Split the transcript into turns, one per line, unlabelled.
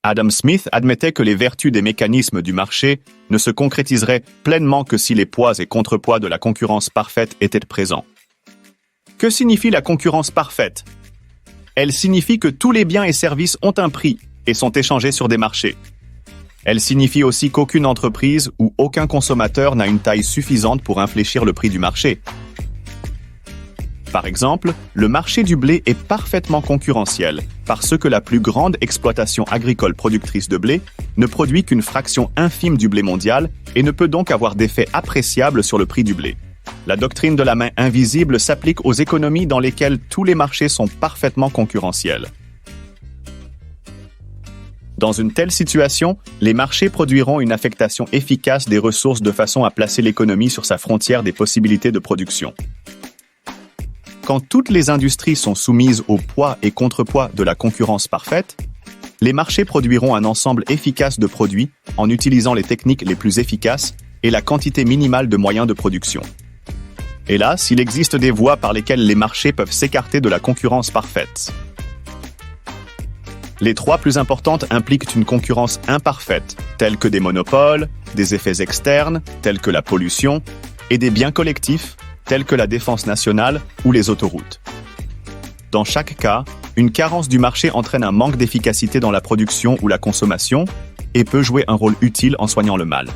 Adam Smith admettait que les vertus des mécanismes du marché ne se concrétiseraient pleinement que si les poids et contrepoids de la concurrence parfaite étaient présents. Que signifie la concurrence parfaite? Elle signifie que tous les biens et services ont un prix et sont échangés sur des marchés. Elle signifie aussi qu'aucune entreprise ou aucun consommateur n'a une taille suffisante pour infléchir le prix du marché. Par exemple, le marché du blé est parfaitement concurrentiel parce que la plus grande exploitation agricole productrice de blé ne produit qu'une fraction infime du blé mondial et ne peut donc avoir d'effet appréciable sur le prix du blé. La doctrine de la main invisible s'applique aux économies dans lesquelles tous les marchés sont parfaitement concurrentiels. Dans une telle situation, les marchés produiront une affectation efficace des ressources de façon à placer l'économie sur sa frontière des possibilités de production. Quand toutes les industries sont soumises au poids et contrepoids de la concurrence parfaite, les marchés produiront un ensemble efficace de produits en utilisant les techniques les plus efficaces et la quantité minimale de moyens de production. Hélas, il existe des voies par lesquelles les marchés peuvent s'écarter de la concurrence parfaite. Les trois plus importantes impliquent une concurrence imparfaite, telle que des monopoles, des effets externes, tels que la pollution, et des biens collectifs, tels que la défense nationale ou les autoroutes. Dans chaque cas, une carence du marché entraîne un manque d'efficacité dans la production ou la consommation et peut jouer un rôle utile en soignant le mal.